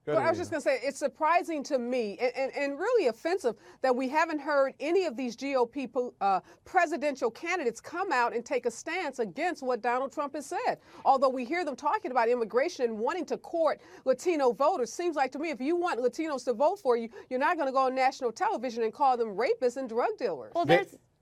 Well, I was just going to say, it's surprising to me and really offensive that we haven't heard any of these GOP presidential candidates come out and take a stance against what Donald Trump has said. Although we hear them talking about immigration and wanting to court Latino voters, seems like to me if you want Latinos to vote for you, you're not going to go on national television and call them rapists and drug dealers. Well,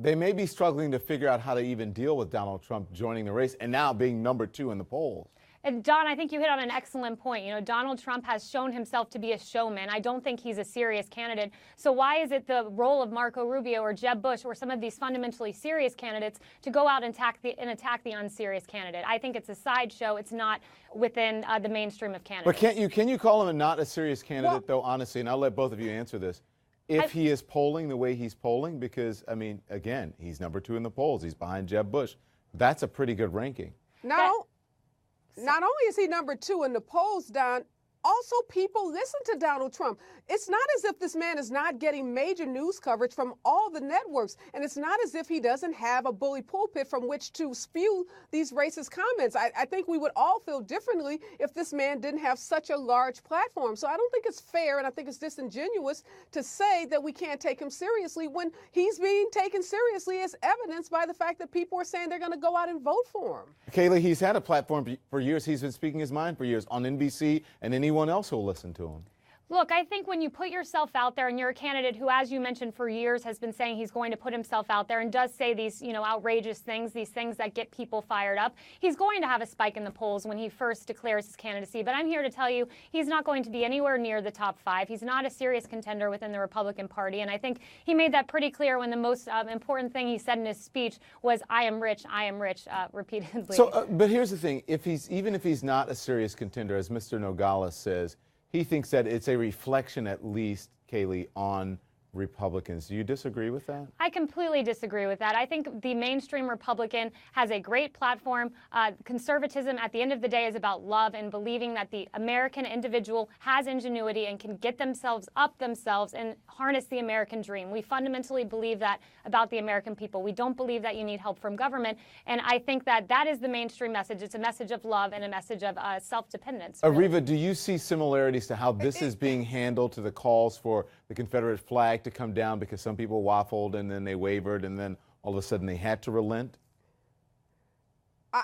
they may be struggling to figure out how to even deal with Donald Trump joining the race and now being #2 in the polls. And Don, I think you hit on an excellent point. You know, Donald Trump has shown himself to be a showman. I don't think he's a serious candidate. So why is it the role of Marco Rubio or Jeb Bush or some of these fundamentally serious candidates to go out and attack the unserious candidate? I think it's a sideshow. It's not within the mainstream of candidates. But can you call him not a serious candidate, though, honestly? And I'll let both of you answer this. If he is polling the way he's polling, because, I mean, again, he's #2 in the polls. He's behind Jeb Bush. That's a pretty good ranking. No. Not only is he #2 in the polls, Don, also people listen to Donald Trump. It's not as if this man is not getting major news coverage from all the networks. And it's not as if he doesn't have a bully pulpit from which to spew these racist comments. I think we would all feel differently if this man didn't have such a large platform. So I don't think it's fair, and I think it's disingenuous to say that we can't take him seriously when he's being taken seriously, as evidenced by the fact that people are saying they're going to go out and vote for him. Kayleigh, he's had a platform for years. He's been speaking his mind for years on NBC, and anyone else who'll listen to him. Look, I think when you put yourself out there and you're a candidate who, as you mentioned, for years has been saying he's going to put himself out there and does say these, outrageous things, these things that get people fired up, he's going to have a spike in the polls when he first declares his candidacy. But I'm here to tell you he's not going to be anywhere near the top 5. He's not a serious contender within the Republican Party. And I think he made that pretty clear when the most important thing he said in his speech was, I am rich, repeatedly. So, but here's the thing. Even if he's not a serious contender, as Mr. Nogales says, he thinks that it's a reflection, at least, Kayleigh, on Republicans. Do you disagree with that? I completely disagree with that. I think the mainstream Republican has a great platform. Conservatism, at the end of the day, is about love and believing that the American individual has ingenuity and can get themselves up themselves and harness the American dream. We fundamentally believe that about the American people. We don't believe that you need help from government. And I think that that is the mainstream message. It's a message of love and a message of self-dependence. Really. Ariva, do you see similarities to how this is being handled to the calls for the Confederate flag to come down because some people waffled and then they wavered and then all of a sudden they had to relent?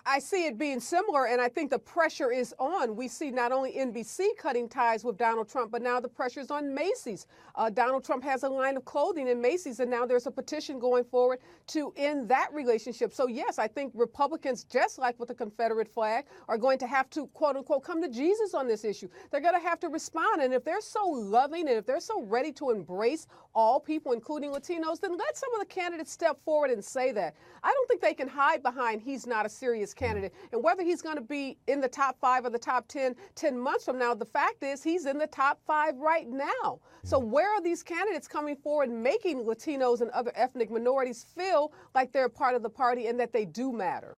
I see it being similar, and I think the pressure is on. We see not only NBC cutting ties with Donald Trump, but now the pressure is on Macy's. Donald Trump has a line of clothing in Macy's, and now there's a petition going forward to end that relationship. So, yes, I think Republicans, just like with the Confederate flag, are going to have to, quote unquote, come to Jesus on this issue. They're going to have to respond. And if they're so loving and if they're so ready to embrace all people, including Latinos, then let some of the candidates step forward and say that. I don't think they can hide behind he's not a serious candidate. And whether he's going to be in the top 5 or the top 10 months from now, the fact is he's in the top 5 right now. So where are these candidates coming forward making Latinos and other ethnic minorities feel like they're a part of the party and that they do matter?